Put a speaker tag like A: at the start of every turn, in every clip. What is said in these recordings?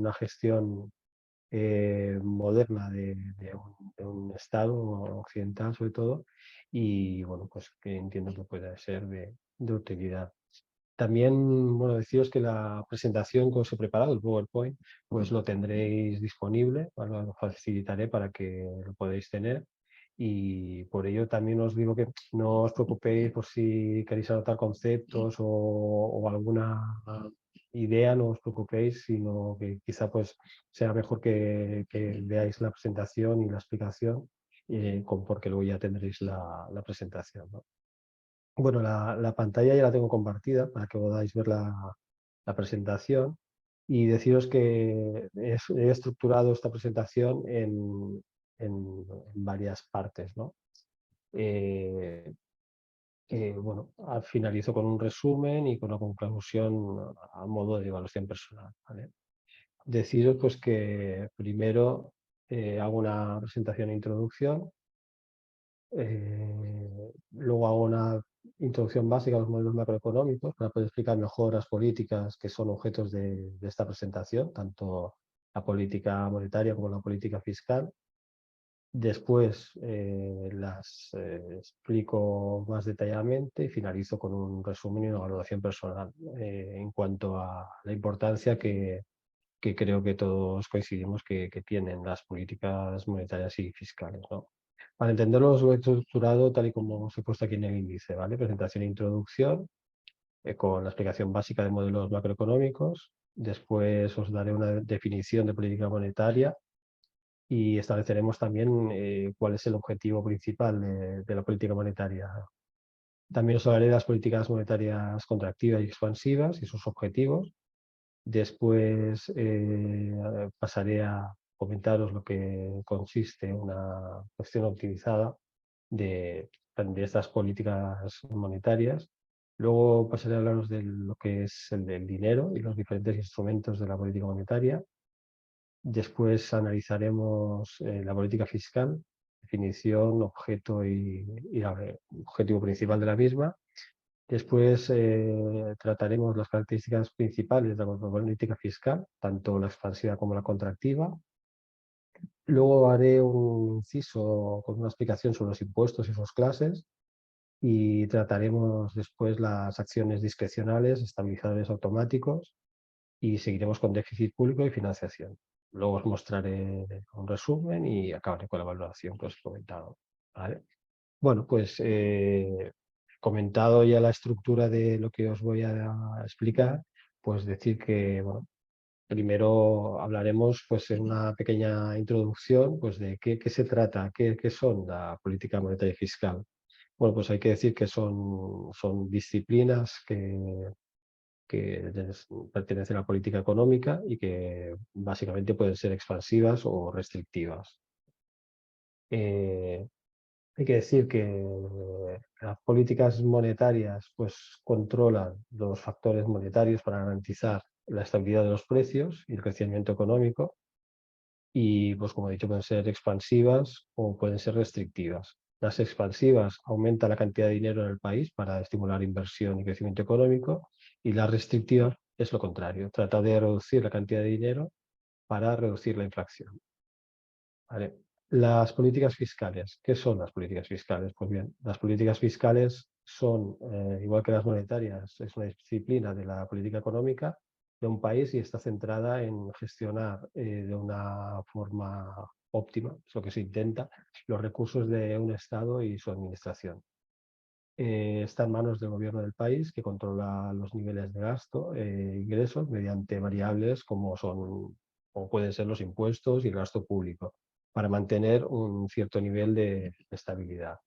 A: una gestión moderna de un Estado occidental sobre todo, y bueno, pues que entiendo que pueda ser de utilidad. También, bueno, deciros que la presentación que os he preparado, el PowerPoint, pues lo tendréis disponible, ¿vale? Lo facilitaré para que lo podáis tener. Y por ello también os digo que no os preocupéis por si queréis anotar conceptos o alguna idea, no os preocupéis, sino que quizá pues sea mejor que veáis la presentación y la explicación, porque luego ya tendréis la presentación, ¿no? Bueno, la pantalla ya la tengo compartida para que podáis ver la presentación, y deciros que he estructurado esta presentación en varias partes, ¿no? Eh, bueno, finalizo con un resumen y con una conclusión a modo de evaluación personal, ¿vale? Deciros pues que primero hago una presentación e introducción. Luego hago una introducción básica a los modelos macroeconómicos para poder explicar mejor las políticas que son objetos de esta presentación, tanto la política monetaria como la política fiscal. Después las explico más detalladamente y finalizo con un resumen y una valoración personal en cuanto a la importancia que creo que todos coincidimos que tienen las políticas monetarias y fiscales, ¿no? Para entenderlo, os lo he estructurado tal y como os he puesto aquí en el índice, ¿vale? Presentación e introducción, con la explicación básica de modelos macroeconómicos. Después os daré una definición de política monetaria y estableceremos también cuál es el objetivo principal de la política monetaria. También os hablaré de las políticas monetarias contractivas y expansivas y sus objetivos. Después pasaré a comentaros lo que consiste una cuestión optimizada de estas políticas monetarias. Luego pasaré a hablaros de lo que es el del dinero y los diferentes instrumentos de la política monetaria. Después analizaremos la política fiscal, definición, objeto y objetivo principal de la misma. Después trataremos las características principales de la política fiscal, tanto la expansiva como la contractiva. Luego haré un inciso con una explicación sobre los impuestos y sus clases, y trataremos después las acciones discrecionales, estabilizadores automáticos, y seguiremos con déficit público y financiación. Luego os mostraré un resumen y acabaré con la valoración que os he comentado, ¿vale? Bueno, pues comentado ya la estructura de lo que os voy a explicar, pues decir que, bueno, primero hablaremos pues en una pequeña introducción pues de qué se trata, qué son la política monetaria y fiscal. Bueno, pues hay que decir que son disciplinas que pertenecen a la política económica y que básicamente pueden ser expansivas o restrictivas. Eh, Hay que decir que las políticas monetarias pues, controlan los factores monetarios para garantizar la estabilidad de los precios y el crecimiento económico, y, pues, como he dicho, pueden ser expansivas o pueden ser restrictivas. Las expansivas aumentan la cantidad de dinero en el país para estimular inversión y crecimiento económico, y las restrictivas es lo contrario, trata de reducir la cantidad de dinero para reducir la inflación. Vale. Las políticas fiscales. ¿Qué son las políticas fiscales? Pues bien, las políticas fiscales son, igual que las monetarias, es una disciplina de la política económica de un país y está centrada en gestionar de una forma óptima, es lo que se intenta, los recursos de un Estado y su administración. Está en manos del gobierno del país, que controla los niveles de gasto e ingresos mediante variables como son o pueden ser los impuestos y el gasto público, para mantener un cierto nivel de estabilidad.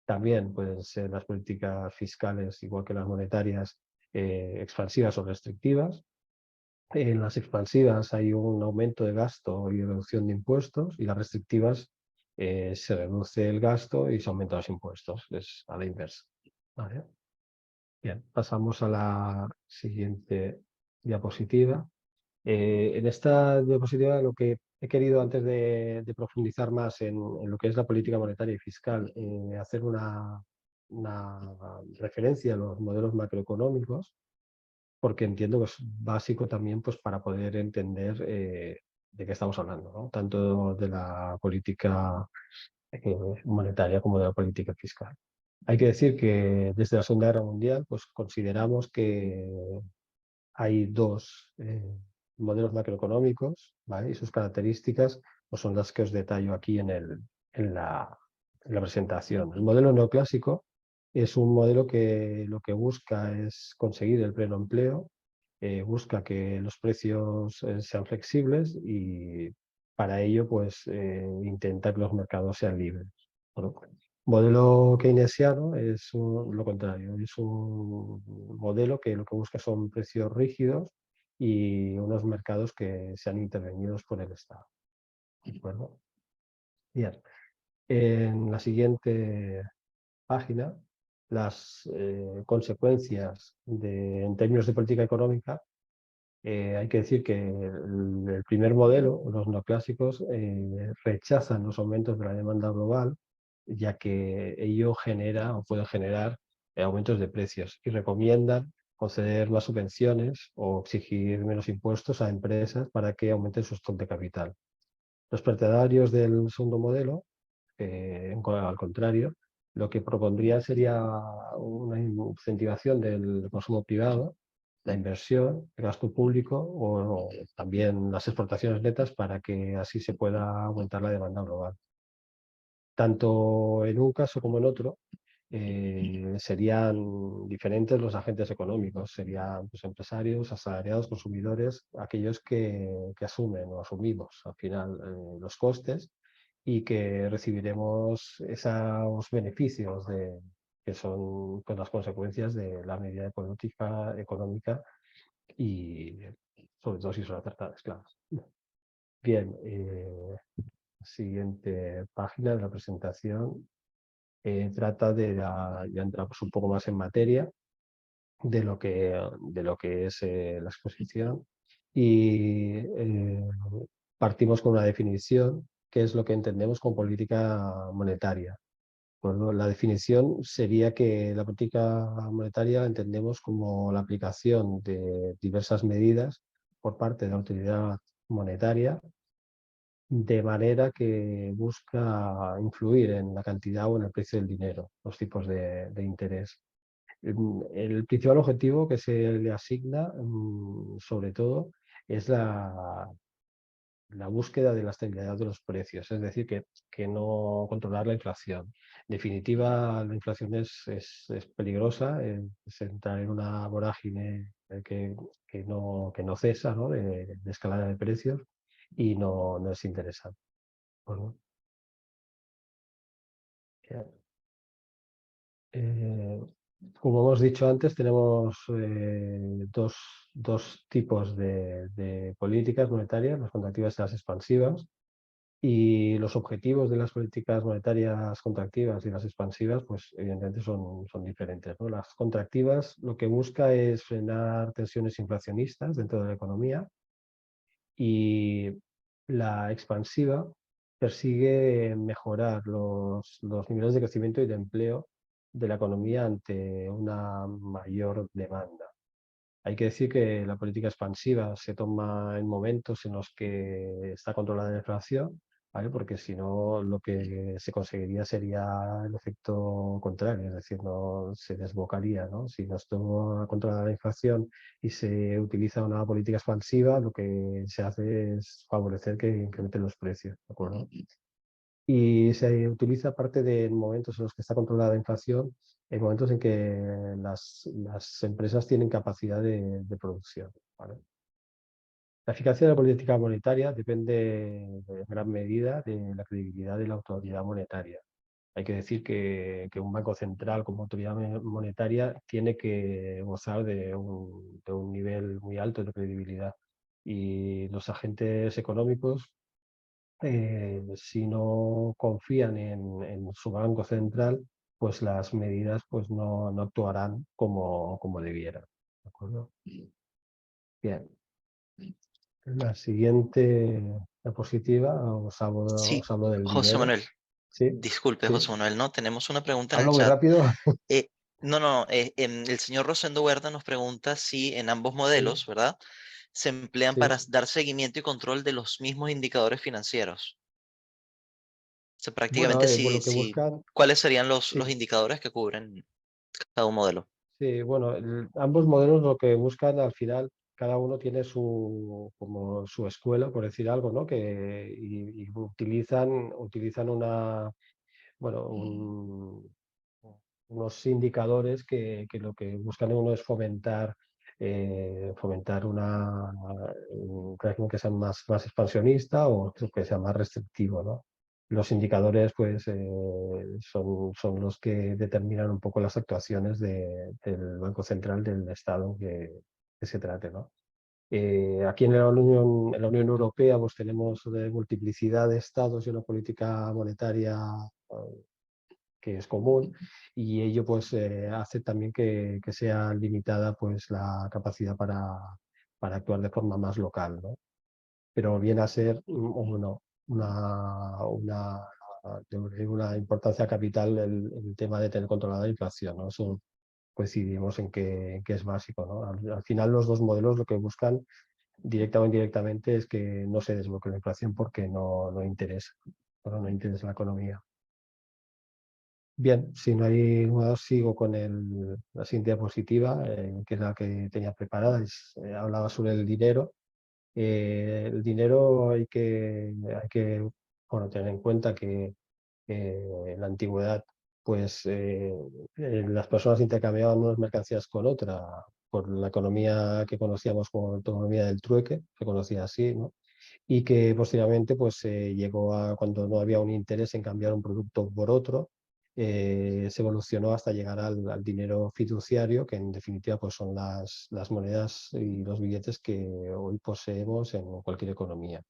A: También pueden ser las políticas fiscales, igual que las monetarias, expansivas o restrictivas. En las expansivas hay un aumento de gasto y reducción de impuestos, y las restrictivas se reduce el gasto y se aumentan los impuestos, es a la inversa. ¿Vale? Bien, pasamos a la siguiente diapositiva. En esta diapositiva lo que he querido, antes de profundizar más en lo que es la política monetaria y fiscal, hacer una referencia a los modelos macroeconómicos, porque entiendo que es básico también pues, para poder entender de qué estamos hablando, ¿no? Tanto de la política monetaria como de la política fiscal. Hay que decir que desde la Segunda Guerra Mundial pues, consideramos que hay dos modelos macroeconómicos, ¿vale? Y sus características pues, son las que os detallo aquí en la presentación. El modelo neoclásico es un modelo que lo que busca es conseguir el pleno empleo, busca que los precios sean flexibles y para ello pues intenta que los mercados sean libres. Bueno, modelo keynesiano es lo contrario, es un modelo que lo que busca son precios rígidos y unos mercados que sean intervenidos por el Estado. ¿De acuerdo? Bien, en la siguiente página, las consecuencias en términos de política económica, hay que decir que el primer modelo, los neoclásicos, rechazan los aumentos de la demanda global, ya que ello genera o puede generar aumentos de precios y recomiendan conceder más subvenciones o exigir menos impuestos a empresas para que aumenten su stock de capital. Los partidarios del segundo modelo, al contrario, lo que propondría sería una incentivación del consumo privado, la inversión, el gasto público o también las exportaciones netas para que así se pueda aumentar la demanda global. Tanto en un caso como en otro, serían diferentes los agentes económicos, serían pues, empresarios, asalariados, consumidores, aquellos que asumen o asumimos al final los costes y que recibiremos esos beneficios que son pues, las consecuencias de la medida de política económica y sobre todo si son acertadas, claro. Bien, siguiente página de la presentación trata ya entramos un poco más en materia de lo que es la exposición y partimos con una definición que es lo que entendemos con política monetaria. Bueno, la definición sería que la política monetaria la entendemos como la aplicación de diversas medidas por parte de la autoridad monetaria de manera que busca influir en la cantidad o en el precio del dinero, los tipos de interés. El principal objetivo que se le asigna, sobre todo, es la búsqueda de la estabilidad de los precios, es decir, que no controlar la inflación. En definitiva, la inflación es peligrosa, es entrar en una vorágine que no cesa, ¿no? De escalada de precios y no es interesante. Bueno, eh, como hemos dicho antes, tenemos dos tipos de políticas monetarias, las contractivas y las expansivas. Y los objetivos de las políticas monetarias contractivas y las expansivas, pues evidentemente son diferentes, ¿no? Las contractivas lo que busca es frenar tensiones inflacionistas dentro de la economía y la expansiva persigue mejorar los niveles de crecimiento y de empleo de la economía ante una mayor demanda. Hay que decir que la política expansiva se toma en momentos en los que está controlada la inflación, ¿vale? Porque si no, lo que se conseguiría sería el efecto contrario, es decir, no se desbocaría, ¿no? Si no está controlada la inflación y se utiliza una política expansiva, lo que se hace es favorecer que incrementen los precios, ¿de acuerdo? Y se utiliza aparte de momentos en los que está controlada la inflación, en momentos en que las empresas tienen capacidad de producción, ¿vale? La eficacia de la política monetaria depende en gran medida de la credibilidad de la autoridad monetaria. Hay que decir que un banco central como autoridad monetaria tiene que gozar de un nivel muy alto de credibilidad y los agentes económicos si no confían en su banco central, pues las medidas pues no actuarán como debieran. ¿De acuerdo? Bien. La siguiente diapositiva
B: Sí,
A: os hablo del
B: José
A: dinero.
B: Manuel,
A: Sí,
B: disculpe,
A: sí.
B: José Manuel, no, tenemos una pregunta en el
A: ¿Hablo muy
B: chat.
A: rápido?
B: No, el señor Rosendo Huerta nos pregunta si en ambos
A: Sí,
B: modelos, ¿verdad? Se emplean para
A: sí.
B: dar seguimiento y control de los mismos indicadores financieros. O sea,
A: Bueno,
B: prácticamente
A: por lo que buscan,
B: ¿cuáles serían los
A: sí,
B: indicadores que cubren cada un modelo?
A: sí, bueno, ambos modelos lo que buscan al final, cada uno tiene su, como su escuela, por decir algo, ¿no? Y utilizan una, bueno, unos indicadores que lo que buscan uno es fomentar un régimen que sea más expansionista o que sea más restrictivo, ¿no? Los indicadores pues, son los que determinan un poco las actuaciones del Banco Central del Estado que se trate, ¿no? Aquí en la Unión Europea pues, tenemos multiplicidad de estados y una política monetaria que es común y ello pues hace también que sea limitada pues la capacidad para actuar de forma más local, ¿no? Pero viene a ser una, de una importancia capital el tema de tener controlada la inflación, ¿no? Eso coincidimos en que es básico, ¿no? Al final los dos modelos lo que buscan directa o indirectamente es que no se desbloquee la inflación porque no interesa, no interesa la economía. Bien, si no hay más, sigo con la siguiente diapositiva, que es la que tenía preparada. Hablaba sobre el dinero. El dinero hay que bueno, tener en cuenta que en la antigüedad pues, las personas intercambiaban unas mercancías con otra por la economía que conocíamos como economía del trueque, se conocía así, ¿no? Y que posteriormente pues, llegó a cuando no había un interés en cambiar un producto por otro, se evolucionó hasta llegar al dinero fiduciario, que en definitiva pues, son las monedas y los billetes que hoy poseemos en cualquier economía.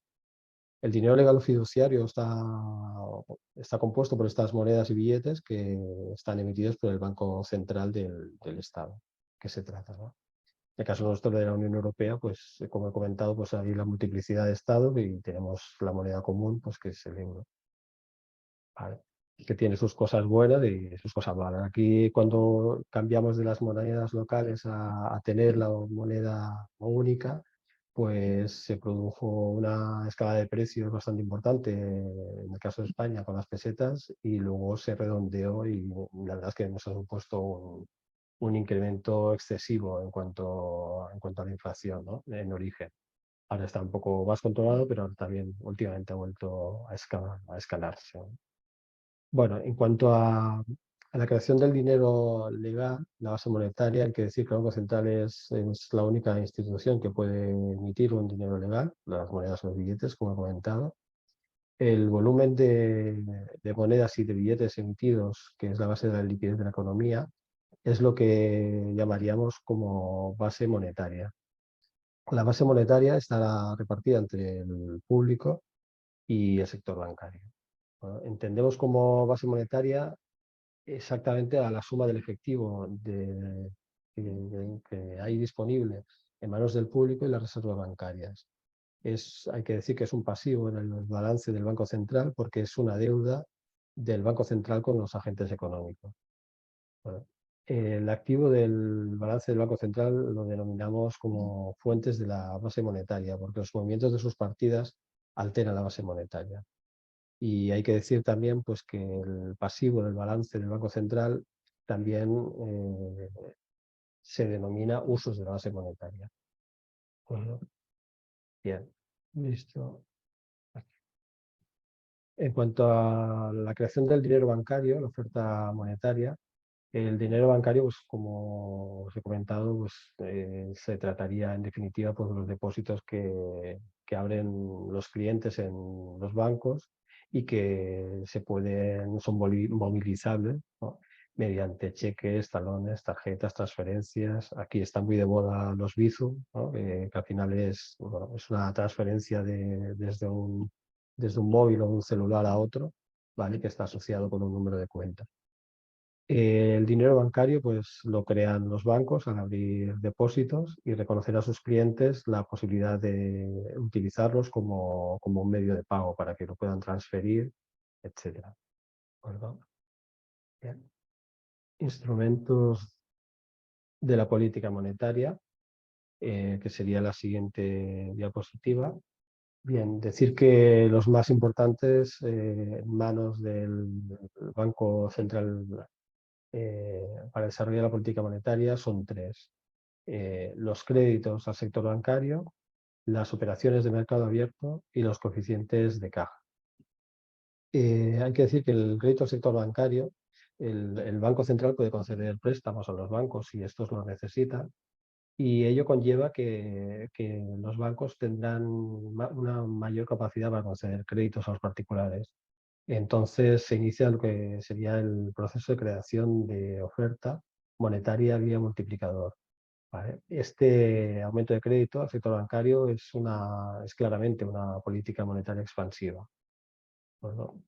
A: El dinero legal o fiduciario está compuesto por estas monedas y billetes que están emitidos por el Banco Central del Estado, que se trata, ¿no? En el caso nuestro de la Unión Europea, pues como he comentado, pues hay la multiplicidad de estados y tenemos la moneda común, pues que es el euro, ¿vale? Que tiene sus cosas buenas y sus cosas malas. Aquí cuando cambiamos de las monedas locales a tener la moneda única, pues se produjo una escala de precios bastante importante en el caso de España con las pesetas y luego se redondeó y la verdad es que nos ha supuesto un incremento excesivo en cuanto a la inflación, ¿no? En origen. Ahora está un poco más controlado, pero también últimamente ha vuelto a escalarse, ¿no? Bueno, en cuanto a la creación del dinero legal, la base monetaria, hay que decir que el Banco Central es la única institución que puede emitir un dinero legal, las monedas o los billetes, como he comentado. El volumen de monedas y de billetes emitidos, que es la base de la liquidez de la economía, es lo que llamaríamos como base monetaria. La base monetaria estará repartida entre el público y el sector bancario. Bueno, entendemos como base monetaria exactamente a la suma del efectivo que hay disponible en manos del público y las reservas bancarias. Hay que decir que es un pasivo en el balance del Banco Central porque es una deuda del Banco Central con los agentes económicos. Bueno, el activo del balance del Banco Central lo denominamos como fuentes de la base monetaria, porque los movimientos de sus partidas alteran la base monetaria. Y hay que decir también pues, que el pasivo del balance del Banco Central también se denomina usos de la base monetaria. Bueno, bien, listo. En cuanto a la creación del dinero bancario, la oferta monetaria, el dinero bancario, pues, como os he comentado, pues, se trataría en definitiva pues, de los depósitos que abren los clientes en los bancos y que son movilizables, ¿no? Mediante cheques, talones, tarjetas, transferencias. Aquí están muy de moda los Bizum, ¿no? Que al final bueno, es una transferencia desde un móvil o un celular a otro, ¿vale? Que está asociado con un número de cuenta. El dinero bancario pues, lo crean los bancos al abrir depósitos y reconocer a sus clientes la posibilidad de utilizarlos como un medio de pago para que lo puedan transferir, etcétera. ¿De acuerdo? Bien. instrumentos de la política monetaria, que sería la siguiente diapositiva. Bien, decir que los más importantes en manos del Banco Central para desarrollar la política monetaria son tres. Los créditos al sector bancario, las operaciones de mercado abierto y los coeficientes de caja. Hay que decir que el crédito al sector bancario, el Banco Central puede conceder préstamos a los bancos si estos lo necesitan, y ello conlleva que los bancos tendrán una mayor capacidad para conceder créditos a los particulares. Entonces se inicia lo que sería el proceso de creación de oferta monetaria vía multiplicador. ¿Vale? Este aumento de crédito al sector bancario es claramente una política monetaria expansiva. Bueno,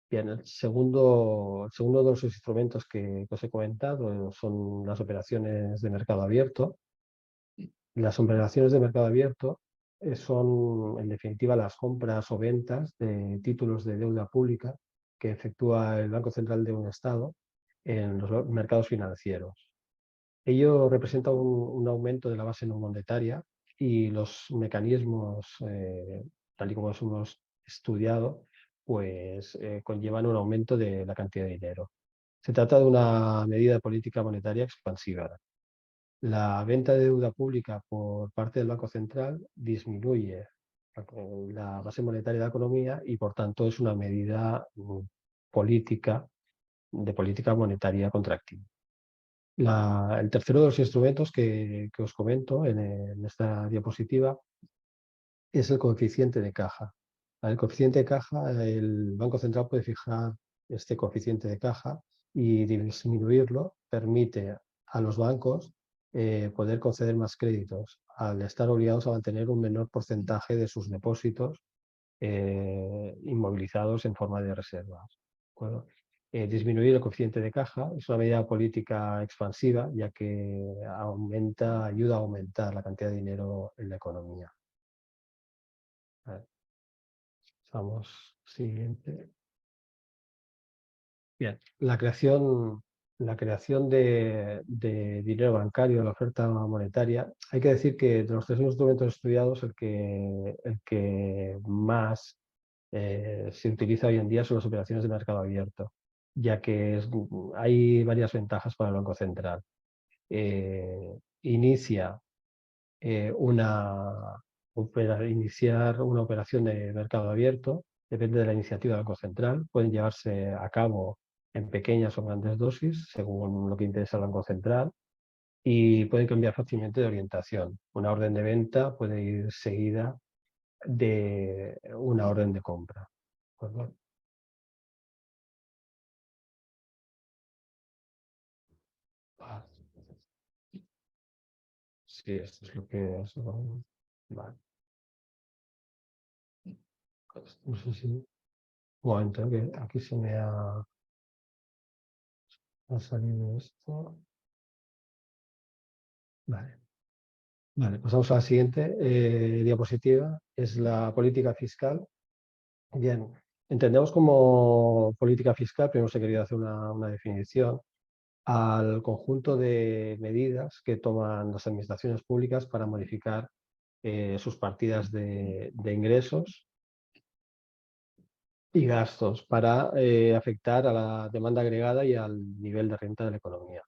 A: bien, el segundo de los instrumentos que os he comentado son las operaciones de mercado abierto. Las operaciones de mercado abierto son, en definitiva, las compras o ventas de títulos de deuda pública que efectúa el Banco Central de un Estado en los mercados financieros. Ello representa un aumento de la base no monetaria y los mecanismos, tal y como los hemos estudiado, pues conllevan un aumento de la cantidad de dinero. Se trata de una medida de política monetaria expansiva. La venta de deuda pública por parte del Banco Central disminuye la base monetaria de la economía y, por tanto, es una medida política de política monetaria contractiva. El tercero de los instrumentos que os comento en esta diapositiva es el coeficiente de caja. El coeficiente de caja, el Banco Central puede fijar este coeficiente de caja y disminuirlo permite a los bancos poder conceder más créditos al estar obligados a mantener un menor porcentaje de sus depósitos inmovilizados en forma de reservas. ¿De acuerdo? Disminuir el coeficiente de caja es una medida política expansiva, ya que ayuda a aumentar la cantidad de dinero en la economía. Vamos, siguiente. Bien, la creación de dinero bancario, la oferta monetaria. Hay que decir que de los tres instrumentos estudiados, el que más se utiliza hoy en día son las operaciones de mercado abierto, ya que hay varias ventajas para el Banco Central. Inicia iniciar una operación de mercado abierto, depende de la iniciativa del Banco Central, pueden llevarse a cabo en pequeñas o grandes dosis, según lo que interesa al Banco Central, y pueden cambiar fácilmente de orientación. Una orden de venta puede ir seguida de una orden de compra. ¿De Sí, esto es lo que es. Vale. No sé si... Un momento, que aquí se me ha salido esto. Vale. Vale, pasamos a la siguiente diapositiva. Es la política fiscal. Bien, entendemos como política fiscal, primero se quería hacer una definición, al conjunto de medidas que toman las administraciones públicas para modificar sus partidas de ingresos y gastos para afectar a la demanda agregada y al nivel de renta de la economía.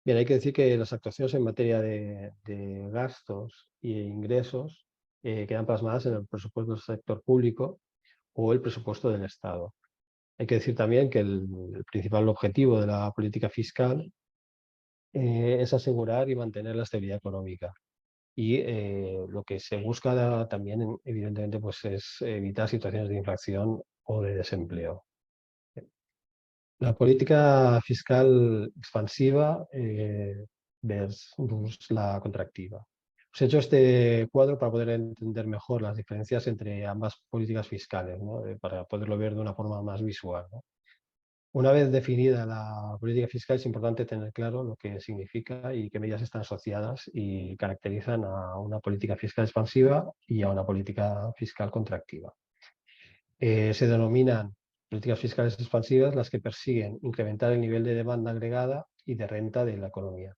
A: Bien, hay que decir que las actuaciones en materia de gastos e ingresos quedan plasmadas en el presupuesto del sector público o el presupuesto del Estado. Hay que decir también que el principal objetivo de la política fiscal es asegurar y mantener la estabilidad económica. Y lo que se busca también, evidentemente, pues es evitar situaciones de inflación o de desempleo. La política fiscal expansiva versus la contractiva. Os he hecho este cuadro para poder entender mejor las diferencias entre ambas políticas fiscales, ¿no? Para poderlo ver de una forma más visual, ¿no? Una vez definida la política fiscal, es importante tener claro lo que significa y qué medidas están asociadas y caracterizan a una política fiscal expansiva y a una política fiscal contractiva. Se denominan políticas fiscales expansivas las que persiguen incrementar el nivel de demanda agregada y de renta de la economía.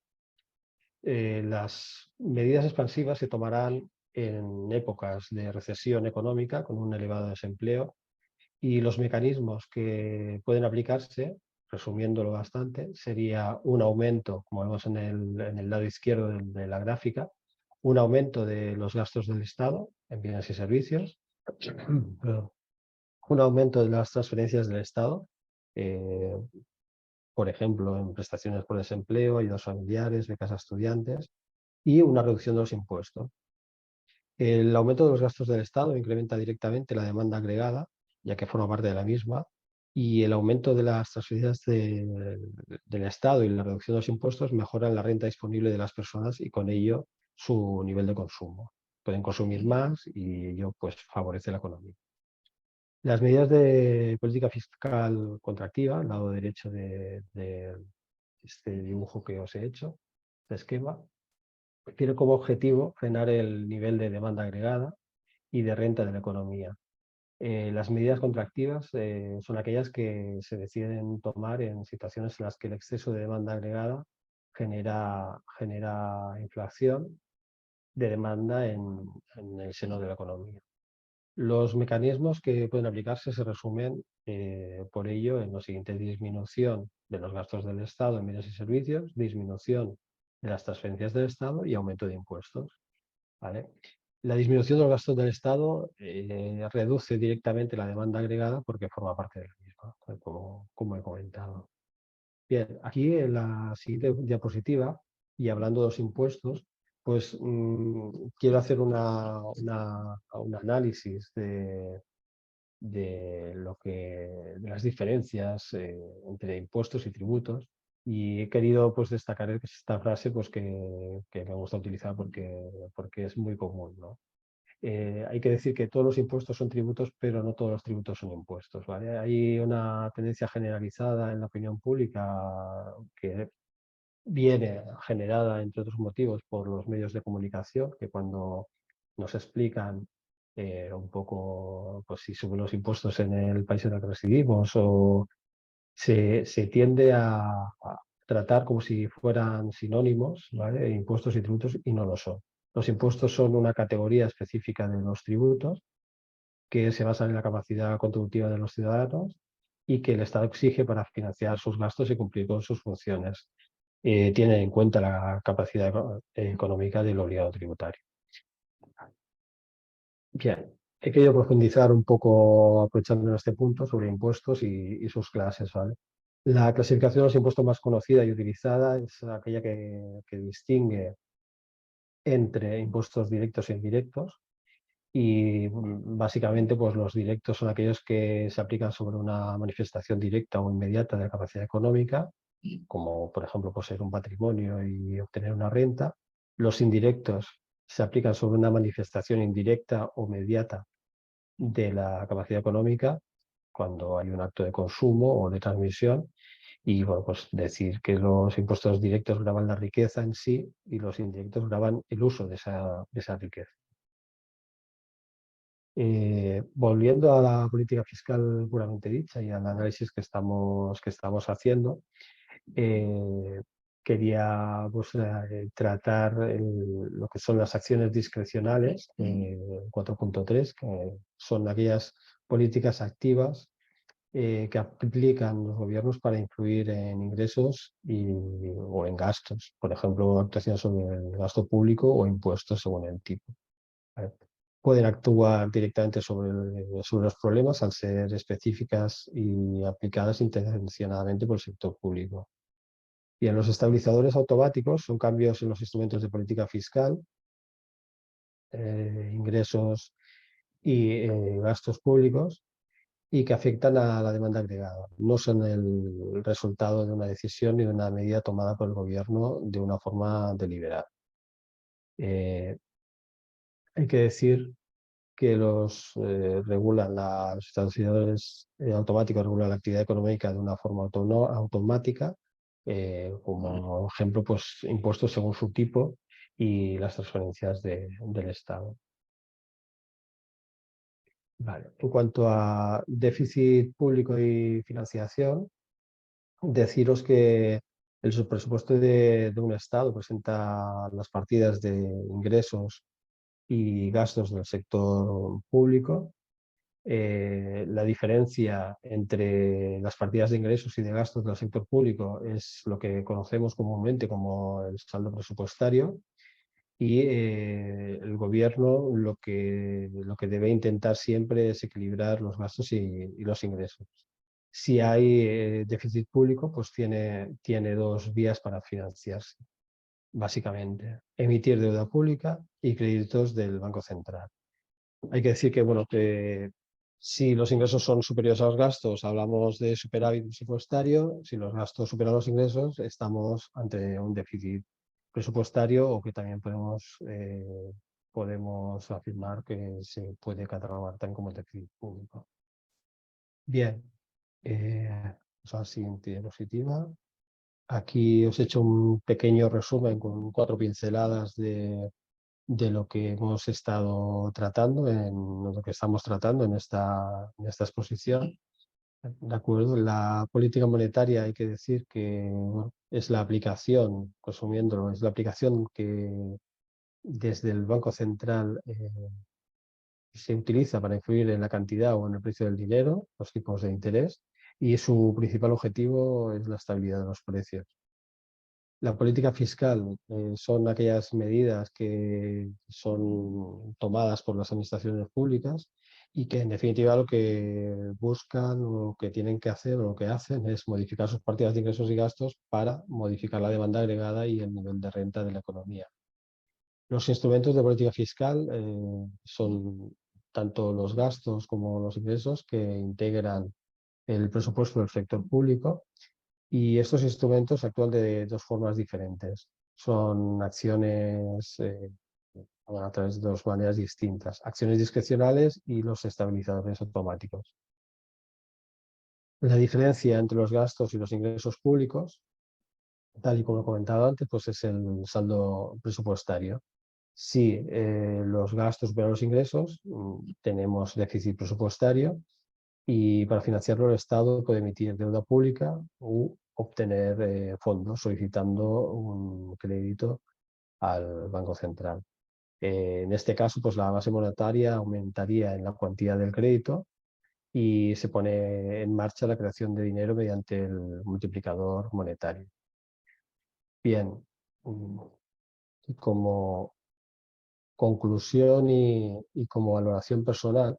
A: Las medidas expansivas se tomarán en épocas de recesión económica con un elevado desempleo, y los mecanismos que pueden aplicarse, resumiéndolo bastante, sería un aumento, como vemos en el lado izquierdo de la gráfica, un aumento de los gastos del Estado en bienes y servicios, perdón, un aumento de las transferencias del Estado, eh, por ejemplo, en prestaciones por desempleo, ayudas familiares, becas a estudiantes, y una reducción de los impuestos. El aumento de los gastos del Estado incrementa directamente la demanda agregada, ya que forma parte de la misma, y el aumento de las transferencias del Estado y la reducción de los impuestos mejoran la renta disponible de las personas y con ello su nivel de consumo. Pueden consumir más y ello pues, favorece la economía. Las medidas de política fiscal contractiva, al lado derecho de este dibujo que os he hecho, este esquema, tiene como objetivo frenar el nivel de demanda agregada y de renta de la economía. Las medidas contractivas son aquellas que se deciden tomar en situaciones en las que el exceso de demanda agregada genera inflación de demanda en el seno de la economía. Los mecanismos que pueden aplicarse se resumen por ello en lo siguiente: disminución de los gastos del Estado en bienes y servicios, disminución de las transferencias del Estado y aumento de impuestos. ¿Vale? La disminución de los gastos del Estado reduce directamente la demanda agregada porque forma parte de la misma, como he comentado. Bien, aquí en la siguiente diapositiva, y hablando de los impuestos, pues quiero hacer un análisis de las diferencias entre impuestos y tributos, y he querido pues, destacar esta frase pues, que me gusta utilizar porque es muy común, ¿no? Hay que decir que todos los impuestos son tributos, pero no todos los tributos son impuestos, ¿vale? Hay una tendencia generalizada en la opinión pública que viene generada, entre otros motivos, por los medios de comunicación, que cuando nos explican un poco pues, si suben los impuestos en el país en el que residimos, o se tiende a tratar como si fueran sinónimos, ¿vale? Impuestos y tributos, y no lo son. Los impuestos son una categoría específica de los tributos que se basan en la capacidad contributiva de los ciudadanos y que el Estado exige para financiar sus gastos y cumplir con sus funciones. Tiene en cuenta la capacidad económica del obligado tributario. Bien, he querido profundizar un poco, aprovechando en este punto, sobre impuestos y sus clases, ¿vale? La clasificación de los impuestos más conocida y utilizada es aquella que distingue entre impuestos directos e indirectos, y básicamente pues, los directos son aquellos que se aplican sobre una manifestación directa o inmediata de la capacidad económica, como por ejemplo poseer un patrimonio y obtener una renta. Los indirectos se aplican sobre una manifestación indirecta o mediata de la capacidad económica, cuando hay un acto de consumo o de transmisión. Y bueno, pues decir que los impuestos directos gravan la riqueza en sí y los indirectos gravan el uso de esa riqueza. Volviendo a la política fiscal puramente dicha y al análisis que estamos haciendo, quería pues, tratar lo que son las acciones discrecionales, 4.3, que son aquellas políticas activas que aplican los gobiernos para influir en ingresos o en gastos. Por ejemplo, actuaciones sobre el gasto público o impuestos según el tipo. ¿Vale? Pueden actuar directamente sobre los problemas al ser específicas y aplicadas intencionadamente por el sector público. Bien, los estabilizadores automáticos son cambios en los instrumentos de política fiscal, ingresos y gastos públicos, y que afectan a la demanda agregada. No son el resultado de una decisión ni de una medida tomada por el gobierno de una forma deliberada. Hay que decir que los estabilizadores automáticos regulan la actividad económica de una forma automática, como ejemplo, pues impuestos según su tipo y las transferencias del Estado. Vale. En cuanto a déficit público y financiación, deciros que El presupuesto de un Estado presenta las partidas de ingresos y gastos del sector público. La diferencia entre las partidas de ingresos y de gastos del sector público es lo que conocemos comúnmente como el saldo presupuestario, y el gobierno lo que debe intentar siempre es equilibrar los gastos y los ingresos. Si hay déficit público, pues tiene dos vías para financiarse, básicamente: emitir deuda pública y créditos del Banco Central. Hay que decir que, bueno, que si los ingresos son superiores a los gastos, hablamos de superávit presupuestario. Si los gastos superan los ingresos, estamos ante un déficit presupuestario, o que también podemos afirmar que se puede catalogar también como déficit público. Bien, vamos a la siguiente diapositiva. Aquí os he hecho un pequeño resumen con 4 pinceladas de lo que hemos estado tratando, lo que estamos tratando en esta exposición. De acuerdo, la política monetaria, hay que decir que, bueno, es la aplicación, resumiéndolo, es la aplicación que desde el Banco Central se utiliza para influir en la cantidad o en el precio del dinero, los tipos de interés, y su principal objetivo es la estabilidad de los precios. La política fiscal son aquellas medidas que son tomadas por las administraciones públicas y que, en definitiva, lo que buscan o lo que tienen que hacer o lo que hacen es modificar sus partidas de ingresos y gastos para modificar la demanda agregada y el nivel de renta de la economía. Los instrumentos de política fiscal son tanto los gastos como los ingresos que integran el presupuesto del sector público, y estos instrumentos actúan de dos formas diferentes. Son acciones a través de dos maneras distintas: acciones discrecionales y los estabilizadores automáticos. La diferencia entre los gastos y los ingresos públicos, tal y como he comentado antes, pues es el saldo presupuestario. Si los gastos superan los ingresos, tenemos déficit presupuestario, y para financiarlo el Estado puede emitir deuda pública u obtener fondos solicitando un crédito al Banco Central. En este caso, pues la base monetaria aumentaría en la cuantía del crédito y se pone en marcha la creación de dinero mediante el multiplicador monetario. Bien, como conclusión y como valoración personal,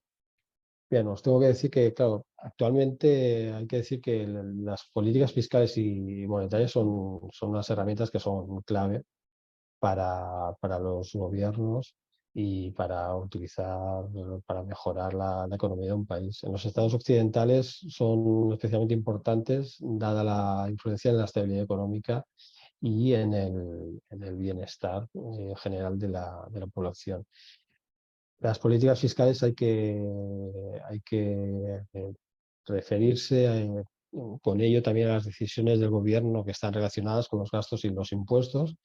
A: bien, os tengo que decir que, claro, actualmente hay que decir que las políticas fiscales y monetarias son unas herramientas que son clave para los gobiernos y para utilizar, para mejorar la economía de un país. En los estados occidentales son especialmente importantes, dada la influencia en la estabilidad económica y en el bienestar general de la población. Las políticas fiscales hay que referirse con ello también a las decisiones del gobierno que están relacionadas con los gastos y los impuestos.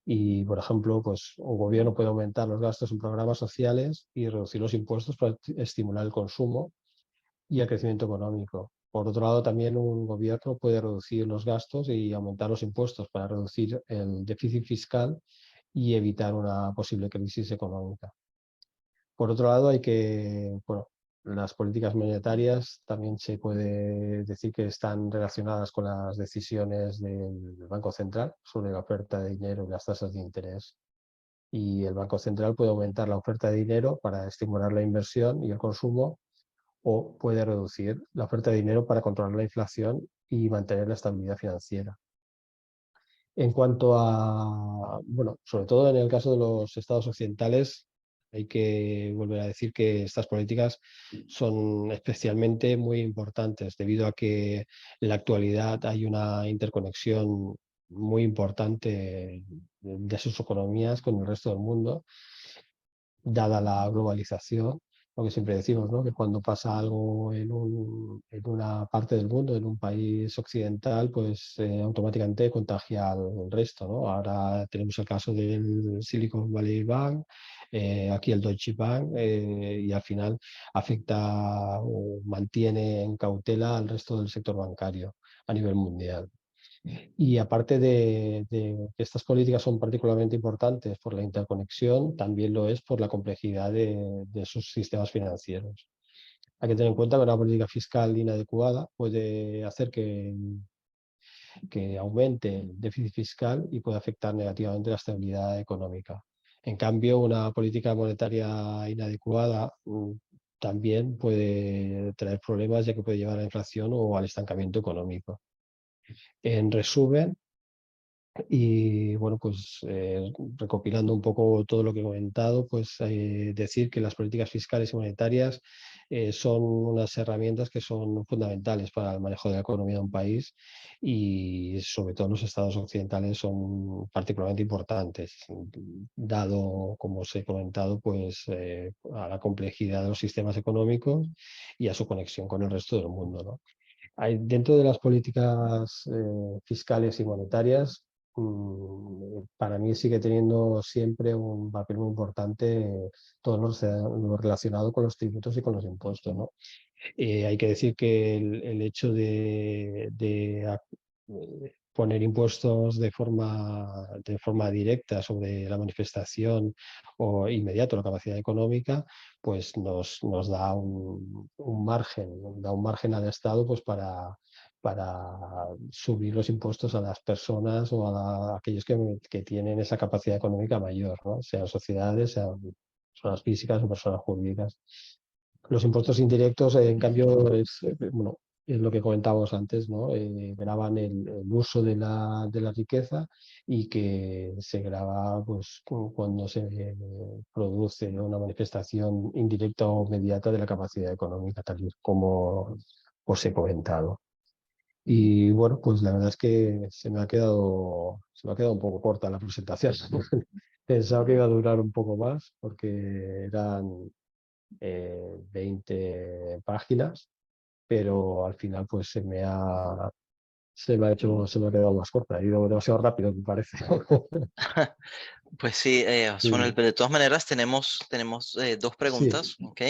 A: Y, por ejemplo, pues un gobierno puede aumentar los gastos en programas sociales y reducir los impuestos para estimular el consumo y el crecimiento económico. Por otro lado, también un gobierno puede reducir los gastos y aumentar los impuestos para reducir el déficit fiscal y evitar una posible crisis económica. Por otro lado, bueno, las políticas monetarias también se puede decir que están relacionadas con las decisiones del Banco Central sobre la oferta de dinero y las tasas de interés. Y el Banco Central puede aumentar la oferta de dinero para estimular la inversión y el consumo, o puede reducir la oferta de dinero para controlar la inflación y mantener la estabilidad financiera. En cuanto a, bueno, sobre todo en el caso de los estados occidentales, hay que volver a decir que estas políticas son especialmente muy importantes, debido a que en la actualidad hay una interconexión muy importante de sus economías con el resto del mundo, dada la globalización. Lo que siempre decimos, ¿no? Que cuando pasa algo en una parte del mundo, en un país occidental, pues automáticamente contagia al resto, ¿no? Ahora tenemos el caso del Silicon Valley Bank, aquí el Deutsche Bank, y al final afecta o mantiene en cautela al resto del sector bancario a nivel mundial. Y aparte de que estas políticas son particularmente importantes por la interconexión, también lo es por la complejidad de sus sistemas financieros. Hay que tener en cuenta que una política fiscal inadecuada puede hacer que aumente el déficit fiscal y puede afectar negativamente la estabilidad económica. En cambio, una política monetaria inadecuada también puede traer problemas, ya que puede llevar a la inflación o al estancamiento económico. En resumen, y bueno, pues recopilando un poco todo lo que he comentado, pues decir que las políticas fiscales y monetarias son unas herramientas que son fundamentales para el manejo de la economía de un país, y sobre todo en los estados occidentales son particularmente importantes, dado, como os he comentado, pues a la complejidad de los sistemas económicos y a su conexión con el resto del mundo, ¿no? Dentro de las políticas fiscales y monetarias, para mí sigue teniendo siempre un papel muy importante todo lo relacionado con los tributos y con los impuestos, ¿no? Hay que decir que el hecho poner impuestos de forma directa sobre la manifestación o inmediato la capacidad económica, pues nos da un margen al Estado, pues para subir los impuestos a las personas o a aquellos que tienen esa capacidad económica mayor, ¿no? Sean sociedades, sean personas físicas o personas jurídicas. Los impuestos indirectos, en cambio, bueno, es lo que comentábamos antes, ¿no? Gravan el uso de la riqueza, y que se grava pues, cuando se produce una manifestación indirecta o inmediata de la capacidad económica, tal y como os he comentado. Y bueno, pues la verdad es que se me ha quedado un poco corta la presentación. Pensaba que iba a durar un poco más porque eran 20 páginas, pero al final pues se me ha quedado más corta. He ido demasiado rápido, me parece.
B: Pues sí, Osvaldo,
A: Sí,
B: pero de todas maneras tenemos dos
A: sí,
B: preguntas, ¿ok?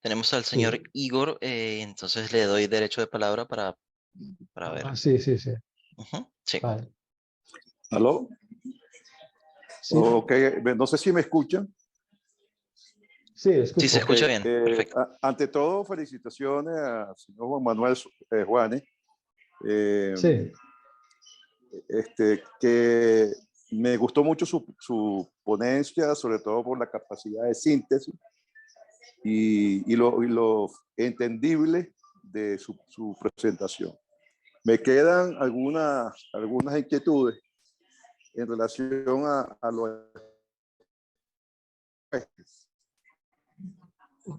B: Tenemos al señor
A: sí.
B: Igor, entonces le doy derecho de palabra para ver.
A: Sí, sí, sí.
B: Ujú, sí,
A: Vale.
C: ¿Aló?
A: Sí,
C: Ok, no sé si me escuchan.
A: sí,
B: sí, se
A: escucho.
C: Ok,
B: escucha bien, perfecto.
C: ante todo, felicitaciones al señor Juan Manuel Juanes, eh,
A: Sí,
C: que me gustó mucho su ponencia, sobre todo por la capacidad de síntesis y lo entendible de su presentación. Me quedan algunas inquietudes en relación a los efectos.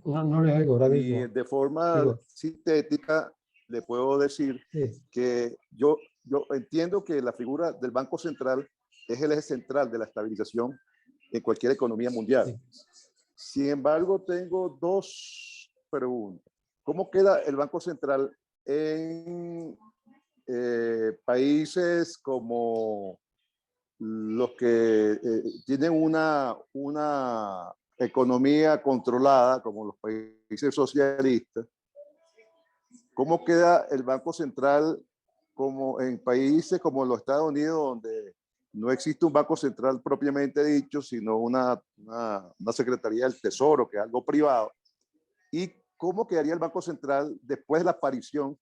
A: no le oigo ahora
C: Y
A: mismo.
C: de forma
A: Digo,
C: sintética, le puedo decir
A: sí,
C: que yo entiendo que la figura del Banco Central es el eje central de la estabilización en cualquier economía mundial.
A: sí.
C: Sin embargo, tengo dos preguntas. ¿Cómo queda el Banco Central en países como los que tienen una economía controlada, como los países socialistas? ¿Cómo queda el Banco Central como en países como los Estados Unidos, donde no existe un Banco Central propiamente dicho, sino una Secretaría del Tesoro, que es algo privado? ¿Y cómo quedaría el Banco Central después de la aparición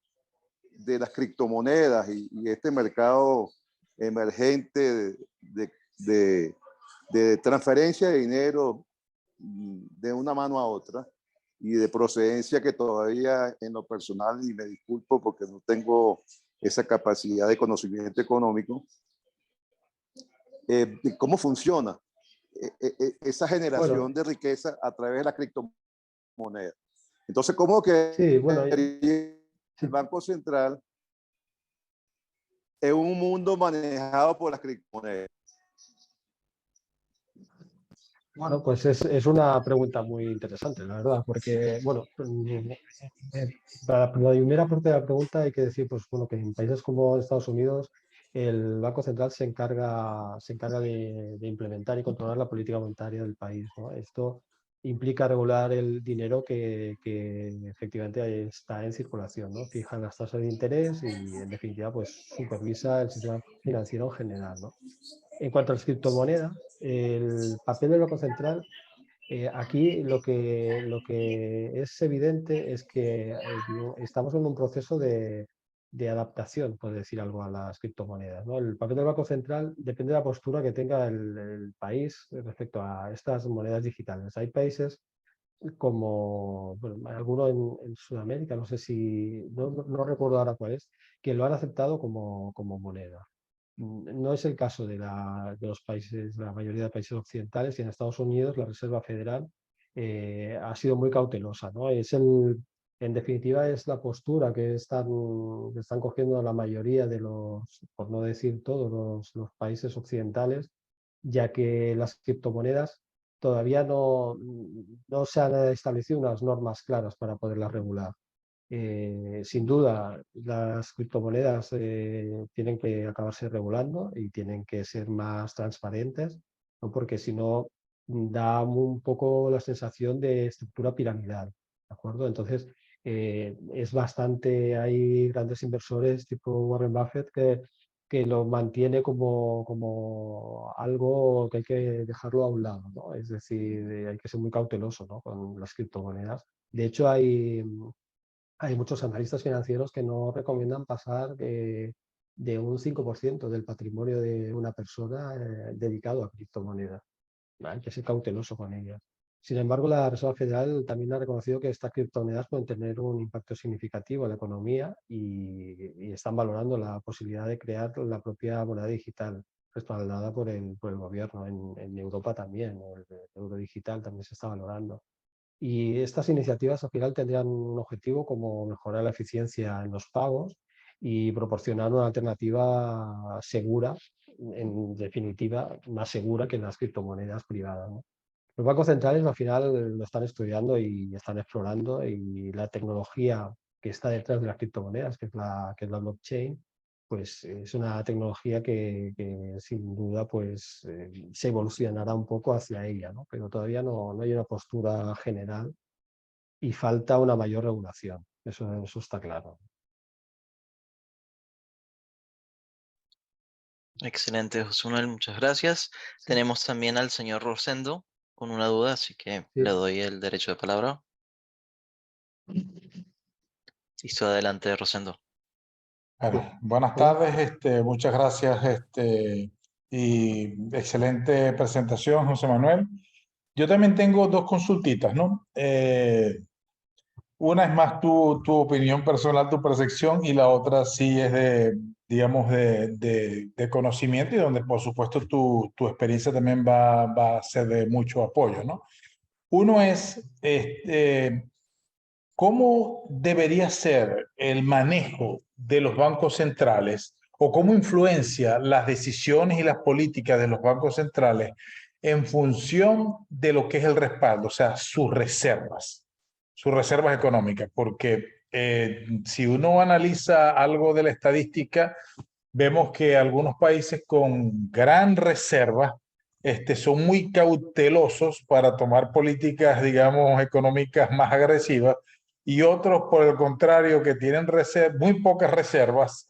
C: de las criptomonedas y este mercado emergente de transferencia de dinero de una mano a otra y de procedencia que todavía en lo personal, y me disculpo porque no tengo esa capacidad de conocimiento económico, de cómo funciona esa generación
A: Bueno,
C: de riqueza a través de la criptomoneda? Entonces, ¿cómo que
A: sí, bueno,
C: el
A: sí.
C: Banco Central en un mundo manejado por las criptomonedas?
A: Bueno, pues es una pregunta muy interesante, la verdad, porque, bueno, para la primera parte de la pregunta hay que decir, pues, bueno, que en países como Estados Unidos el Banco Central se encarga de implementar y controlar la política monetaria del país, ¿no? Esto implica regular el dinero que efectivamente está en circulación, ¿no? Fija las tasas de interés y, en definitiva, pues supervisa el sistema financiero en general, ¿no? En cuanto a las criptomonedas, el papel del Banco Central, aquí lo que es evidente es que estamos en un proceso de adaptación, por decir algo, a las criptomonedas, ¿no? El papel del Banco Central depende de la postura que tenga el país respecto a estas monedas digitales. Hay países como, bueno, alguno en Sudamérica, no sé si, no recuerdo ahora cuál es, que lo han aceptado como moneda. No es el caso de los países, la mayoría de países occidentales, y en Estados Unidos la Reserva Federal ha sido muy cautelosa, ¿no? En definitiva, es la postura que están cogiendo la mayoría de los, por no decir todos los países occidentales, ya que las criptomonedas todavía no se han establecido unas normas claras para poderlas regular. Sin duda, las criptomonedas tienen que acabarse regulando y tienen que ser más transparentes, ¿no? Porque si no, da un poco la sensación de estructura piramidal, ¿de acuerdo? Entonces, es bastante, hay grandes inversores tipo Warren Buffett que lo mantiene como algo que hay que dejarlo a un lado, ¿no? Es decir, hay que ser muy cauteloso, ¿no? Con las criptomonedas. De hecho, hay muchos analistas financieros que no recomiendan pasar de un 5% del patrimonio de una persona dedicado a criptomonedas. Hay que ser cauteloso con ellas. Sin embargo, la Reserva Federal también ha reconocido que estas criptomonedas pueden tener un impacto significativo en la economía y están valorando la posibilidad de crear la propia moneda digital respaldada por el gobierno. En Europa también, el euro digital también se está valorando. Y estas iniciativas al final tendrían un objetivo como mejorar la eficiencia en los pagos y proporcionar una alternativa segura, en definitiva, más segura que las criptomonedas privadas, ¿no? Los bancos centrales al final lo están estudiando y están explorando, y la tecnología que está detrás de las criptomonedas, que es la blockchain, pues es una tecnología que sin duda pues, se evolucionará un poco hacia ella, ¿no? Pero todavía no hay una postura general y falta una mayor regulación. Eso está claro.
B: Excelente, José Manuel, muchas gracias.
A: Sí,
B: Tenemos también al señor Rosendo con una duda, así que le
A: sí.
B: doy el derecho de palabra. Listo, adelante, Rosendo.
D: Bueno, buenas
A: Hola.
D: tardes, muchas gracias, y excelente presentación, José Manuel. Yo también tengo dos consultitas, ¿no? Una es más tu opinión personal, tu percepción, y la otra sí es digamos, de conocimiento, y donde por supuesto tu experiencia también va a ser de mucho apoyo, ¿no? Uno es, ¿cómo debería ser el manejo de los bancos centrales o cómo influencia las decisiones y las políticas de los bancos centrales en función de lo que es el respaldo, o sea, sus reservas económicas? Porque si uno analiza algo de la estadística, vemos que algunos países con gran reserva son muy cautelosos para tomar políticas, digamos, económicas más agresivas, y otros, por el contrario, que tienen muy pocas reservas,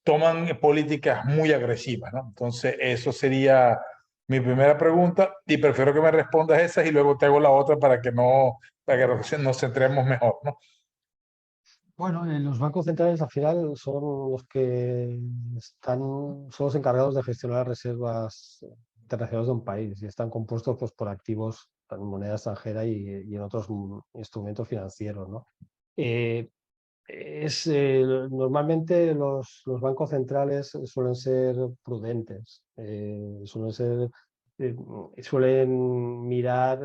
D: toman políticas muy agresivas, ¿no? Entonces, eso sería mi primera pregunta, y prefiero que me respondas esas y luego te hago la otra para que nos centremos mejor, ¿no?
A: Bueno, los bancos centrales al final son los que son los encargados de gestionar las reservas internacionales de un país, y están compuestos pues, por activos en moneda extranjera y en otros instrumentos financieros, ¿no? Eh, Normalmente los bancos centrales suelen ser prudentes, eh, suelen mirar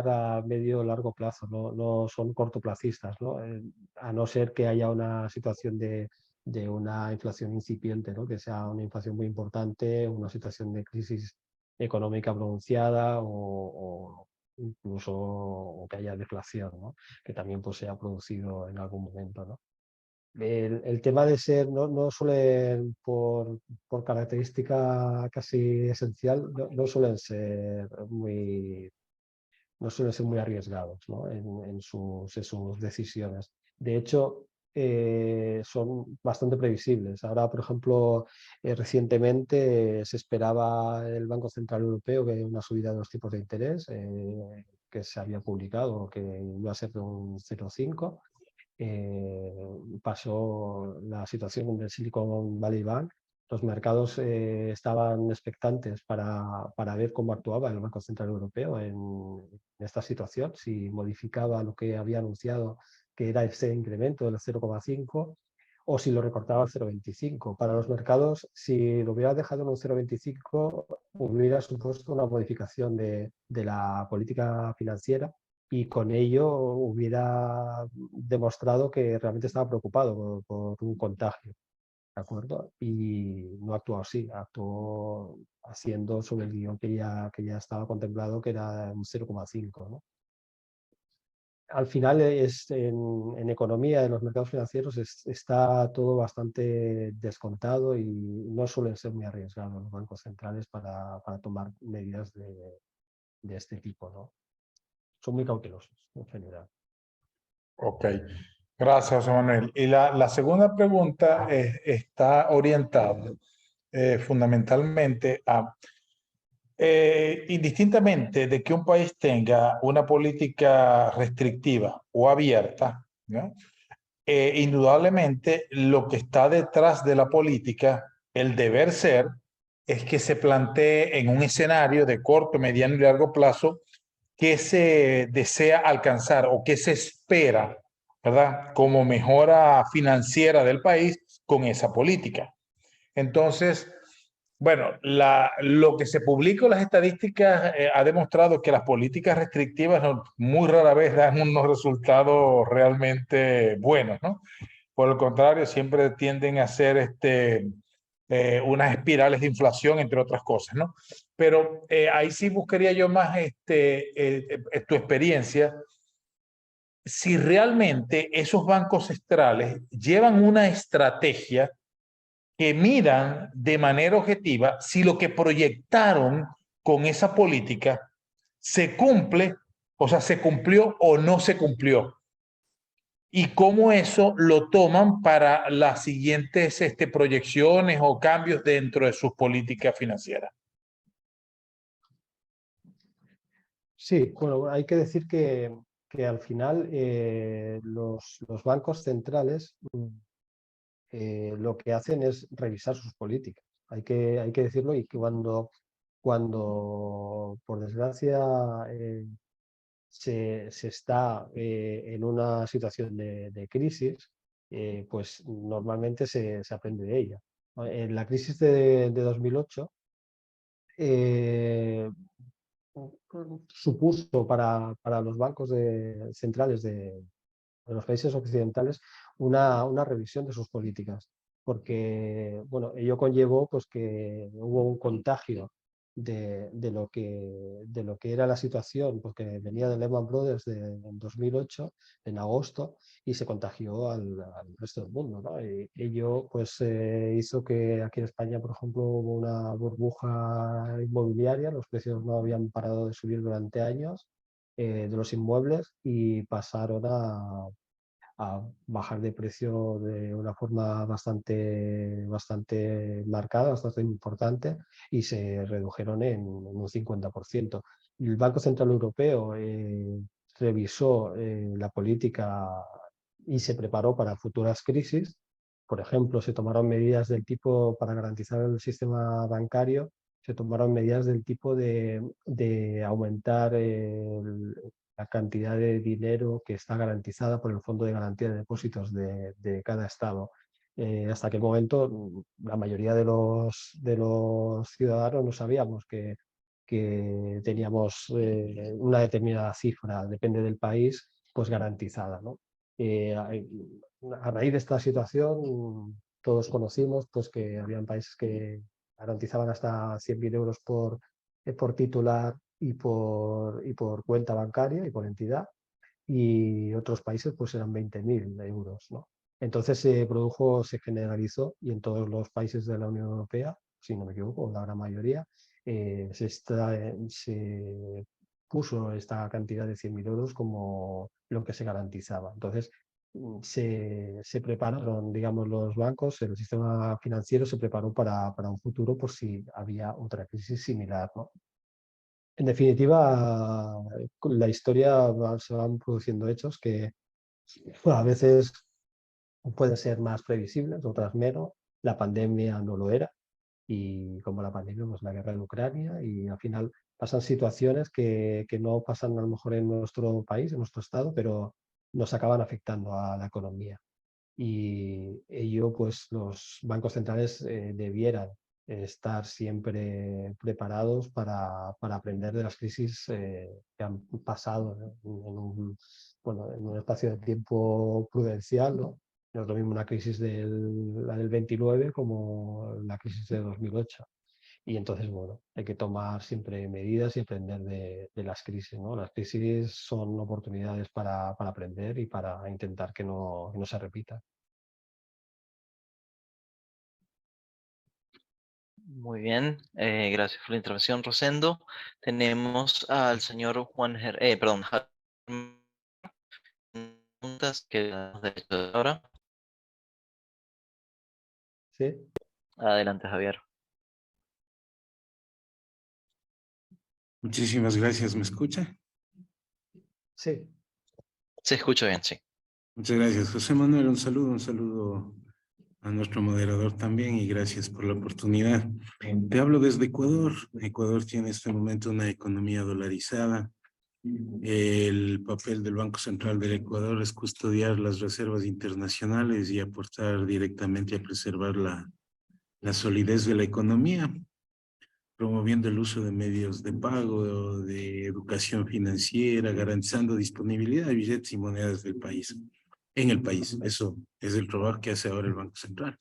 A: a medio o largo plazo, no son cortoplacistas, ¿no? A no ser que haya una situación de una inflación incipiente, ¿no? Que sea una inflación muy importante, una situación de crisis económica pronunciada o incluso que haya deflación, ¿no? Que también pues, se ha producido en algún momento, ¿no? El tema de ser, no suelen, por característica casi esencial, no suelen ser no suelen ser muy arriesgados, ¿no? en sus decisiones. De hecho, son bastante previsibles. Ahora, por ejemplo, recientemente se esperaba el Banco Central Europeo que una subida de los tipos de interés, que se había publicado que iba a ser de un 0,5. Pasó la situación del Silicon Valley Bank. Los mercados estaban expectantes para ver cómo actuaba el Banco Central Europeo en esta situación, si modificaba lo que había anunciado, que era ese incremento del 0,5, o si lo recortaba al 0,25. Para los mercados, si lo hubiera dejado en un 0,25, hubiera supuesto una modificación de la política financiera, y con ello hubiera demostrado que realmente estaba preocupado por un contagio, ¿de acuerdo? Y no actuó así, actuó haciendo sobre el guión que ya estaba contemplado, que era un 0,5, ¿no? Al final en economía, en los mercados financieros, está todo bastante descontado y no suelen ser muy arriesgados los bancos centrales para tomar medidas de este tipo, ¿no? Son muy cautelosos en general.
D: Ok, gracias, José Manuel. Y la segunda pregunta está orientada fundamentalmente a, indistintamente de que un país tenga una política restrictiva o abierta, ¿no? Indudablemente lo que está detrás de la política, el deber ser, es que se plantee en un escenario de corto, mediano y largo plazo qué se desea alcanzar o qué se espera, ¿verdad? Como mejora financiera del país con esa política. Entonces, bueno, lo que se publica en las estadísticas ha demostrado que las políticas restrictivas muy rara vez dan unos resultados realmente buenos, ¿no? Por el contrario, siempre tienden a ser unas espirales de inflación, entre otras cosas, ¿no? Pero ahí sí buscaría yo más tu experiencia, si realmente esos bancos centrales llevan una estrategia que midan de manera objetiva si lo que proyectaron con esa política se cumple, o sea, se cumplió o no se cumplió. Y cómo eso lo toman para las siguientes proyecciones o cambios dentro de sus políticas financieras.
A: Sí, bueno, hay que decir que al final los bancos centrales lo que hacen es revisar sus políticas. Hay que decirlo, y que cuando por desgracia se está en una situación de crisis, pues normalmente se aprende de ella. En la crisis de 2008 supuso para los bancos centrales de los países occidentales una revisión de sus políticas, porque bueno, ello conllevó pues, que hubo un contagio de lo que era la situación, porque venía de Lehman Brothers en 2008, en agosto, y se contagió al resto del mundo, ¿no? Y ello pues, hizo que aquí en España, por ejemplo, hubo una burbuja inmobiliaria, los precios no habían parado de subir durante años de los inmuebles, y pasaron a bajar de precio de una forma bastante marcada, bastante importante, y se redujeron en un 50%. El Banco Central Europeo revisó la política y se preparó para futuras crisis. Por ejemplo, se tomaron medidas del tipo, para garantizar el sistema bancario, se tomaron medidas del tipo de aumentar la cantidad de dinero que está garantizada por el Fondo de Garantía de Depósitos de cada estado. Hasta aquel momento, la mayoría de los ciudadanos no sabíamos que teníamos una determinada cifra, depende del país, pues garantizada, ¿no? A raíz de esta situación, todos conocimos pues, que habían países que garantizaban hasta 100.000 euros por titular y por cuenta bancaria y por entidad, y otros países pues eran 20.000 euros, ¿no? Entonces se generalizó, y en todos los países de la Unión Europea, si no me equivoco, la gran mayoría, se puso esta cantidad de 100.000 euros como lo que se garantizaba. Entonces, se prepararon, digamos, los bancos, el sistema financiero se preparó para un futuro por si había otra crisis similar, ¿no? En definitiva, con la historia se van produciendo hechos que a veces pueden ser más previsibles, otras menos. La pandemia no lo era y como la pandemia, pues la guerra en Ucrania y al final pasan situaciones que no pasan a lo mejor en nuestro país, en nuestro estado, pero nos acaban afectando a la economía. Y ello, pues los bancos centrales debieran estar siempre preparados para aprender de las crisis que han pasado, ¿no? Bueno, en un espacio de tiempo prudencial, ¿no? No es lo mismo una crisis la del 29 como la crisis de 2008. Y entonces, bueno, hay que tomar siempre medidas y aprender de las crisis, ¿no? Las crisis son oportunidades para aprender y para intentar que no se repita.
B: Muy bien, gracias por la intervención, Rosendo. Tenemos al señor perdón, preguntas que nos de ahora.
A: ¿Sí?
B: Adelante, Javier.
E: Muchísimas gracias. ¿Me escucha?
A: Sí.
B: Se escucha bien, sí.
E: Muchas gracias, José Manuel. Un saludo a nuestro moderador también y gracias por la oportunidad. Te hablo desde Ecuador. Ecuador tiene en este momento una economía dolarizada. El papel del Banco Central del Ecuador es custodiar las reservas internacionales y aportar directamente a preservar la solidez de la economía, promoviendo el uso de medios de pago, de educación financiera, garantizando disponibilidad de billetes y monedas del país, en el país. Eso es el trabajo que hace ahora el Banco Central.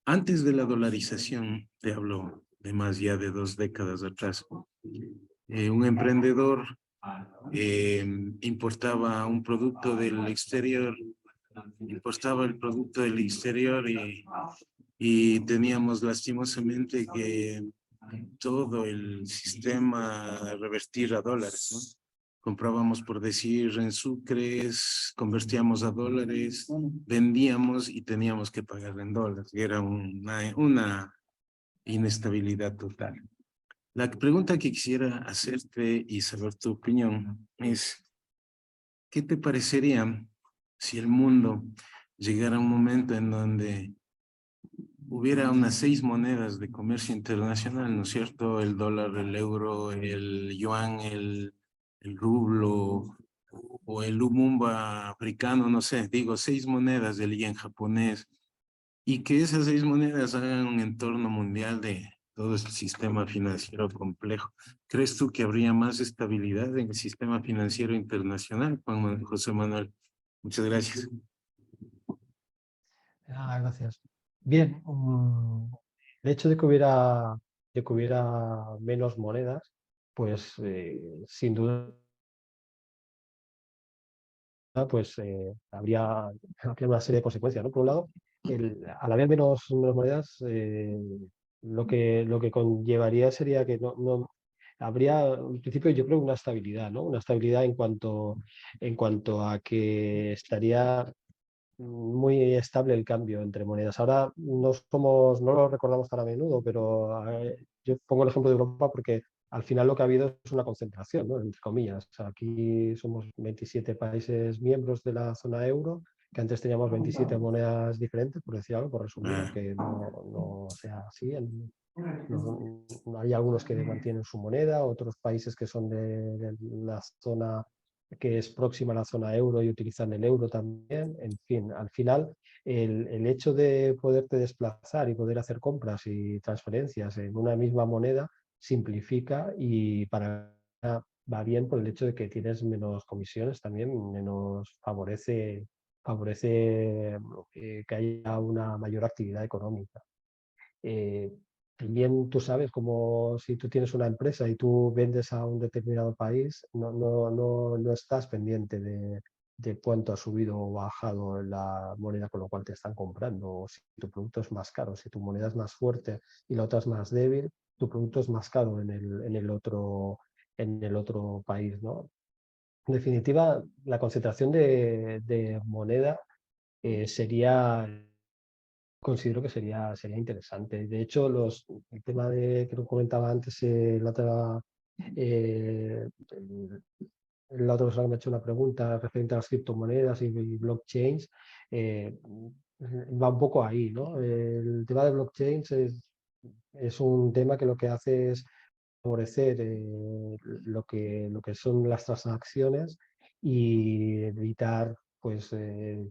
E: Antes de la dolarización, te hablo de más ya de 2 décadas atrás, un emprendedor importaba un producto del exterior, importaba el producto del exterior y teníamos lastimosamente que todo el sistema revertir a dólares, ¿no? Comprábamos, por decir, en sucres, convertíamos a dólares, vendíamos y teníamos que pagar en dólares. Y era una inestabilidad total. La pregunta que quisiera hacerte y saber tu opinión es, ¿qué te parecería si el mundo llegara a un momento en donde hubiera unas 6 monedas de comercio internacional, ¿no es cierto? El dólar, el euro, el yuan, el rublo o el lumumba africano, no sé, digo 6 monedas del yen japonés y que esas 6 monedas hagan un entorno mundial de todo el sistema financiero complejo. ¿Crees tú que habría más estabilidad en el sistema financiero internacional, José Manuel? Muchas gracias.
A: Gracias. Bien, el hecho de que hubiera menos monedas, pues sin duda pues habría una serie de consecuencias, ¿no? Por un lado, al haber menos monedas, lo que conllevaría sería que no habría, en principio, yo creo, una estabilidad, ¿no? Una estabilidad en cuanto a que estaría muy estable el cambio entre monedas. Ahora no lo recordamos tan a menudo, pero yo pongo el ejemplo de Europa porque al final lo que ha habido es una concentración, ¿no? Entre comillas. O sea, aquí somos 27 países miembros de la zona euro, que antes teníamos 27 monedas diferentes, por decir algo, por resumir, aunque no sea así. Hay algunos que mantienen su moneda, otros países que son de la zona que es próxima a la zona euro y utilizan el euro también. En fin, al final el hecho de poderte desplazar y poder hacer compras y transferencias en una misma moneda simplifica y va bien por el hecho de que tienes menos comisiones también, favorece que haya una mayor actividad económica. También tú sabes, como si tú tienes una empresa y tú vendes a un determinado país, no estás pendiente de cuánto ha subido o bajado la moneda con lo cual te están comprando, o si tu producto es más caro, si tu moneda es más fuerte y la otra es más débil, tu producto es más caro en el otro en el otro país, ¿no? En definitiva, la concentración de moneda considero que sería interesante. De hecho, el tema que lo comentaba antes, eh, la otra persona que me ha hecho una pregunta referente a las criptomonedas y blockchains, va un poco ahí, ¿no? El tema de blockchains es un tema que lo que hace es favorecer lo que son las transacciones y evitar pues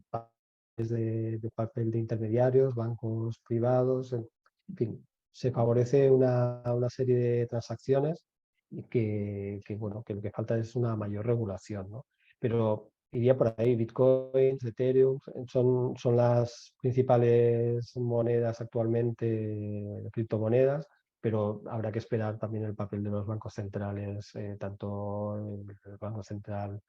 A: papeles de papel de intermediarios, bancos privados, en fin, se favorece una serie de transacciones y bueno, que lo que falta es una mayor regulación, ¿no? Pero iría por ahí, Bitcoin, Ethereum, son las principales monedas actualmente, criptomonedas, pero habrá que esperar también el papel de los bancos centrales, tanto el Banco Central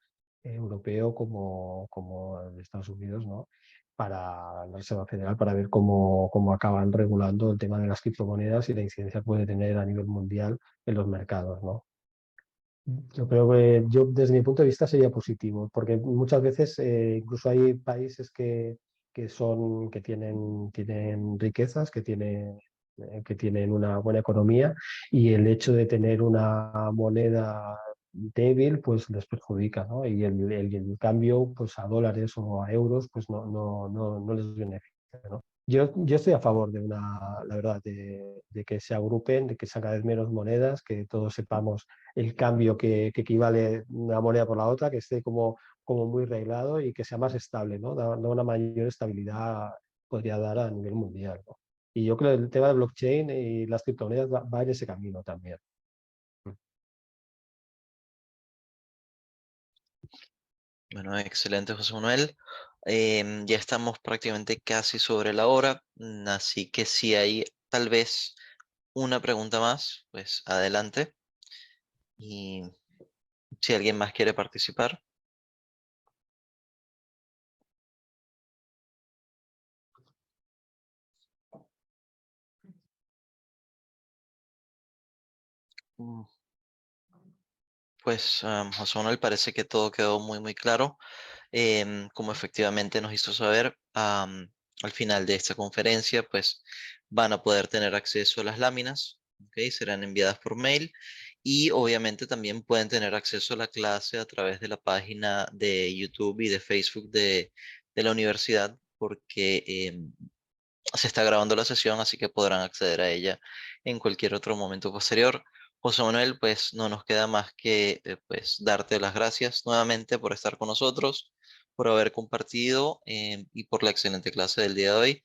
A: Europeo como el de Estados Unidos, ¿no? Para la Reserva Federal, para ver cómo acaban regulando el tema de las criptomonedas y la incidencia que puede tener a nivel mundial en los mercados, ¿no? Yo creo que desde mi punto de vista sería positivo, porque muchas veces incluso hay países que tienen riquezas, que tienen una buena economía, y el hecho de tener una moneda débil pues les perjudica, ¿no? Y el cambio pues a dólares o a euros pues no les beneficia, ¿no? Yo estoy a favor la verdad, de que se agrupen, de que sean cada vez menos monedas, que todos sepamos el cambio que equivale una moneda por la otra, que esté como muy reglado y que sea más estable, ¿no? Da una mayor estabilidad, podría dar a nivel mundial, ¿no? Y yo creo que el tema de blockchain y las criptomonedas va en ese camino también.
B: Bueno, excelente, José Manuel. Ya estamos prácticamente casi sobre la hora, así que si hay tal vez una pregunta más, pues adelante. Y si alguien más quiere participar. Mm, Pues José Manuel, parece que todo quedó muy, muy claro. Como efectivamente nos hizo saber, al final de esta conferencia, pues van a poder tener acceso a las láminas, ¿ok? Serán enviadas por mail y obviamente también pueden tener acceso a la clase a través de la página de YouTube y de Facebook de la universidad, porque se está grabando la sesión, así que podrán acceder a ella en cualquier otro momento posterior. José Manuel, pues no nos queda más que pues darte las gracias nuevamente por estar con nosotros, por haber compartido y por la excelente clase del día de hoy.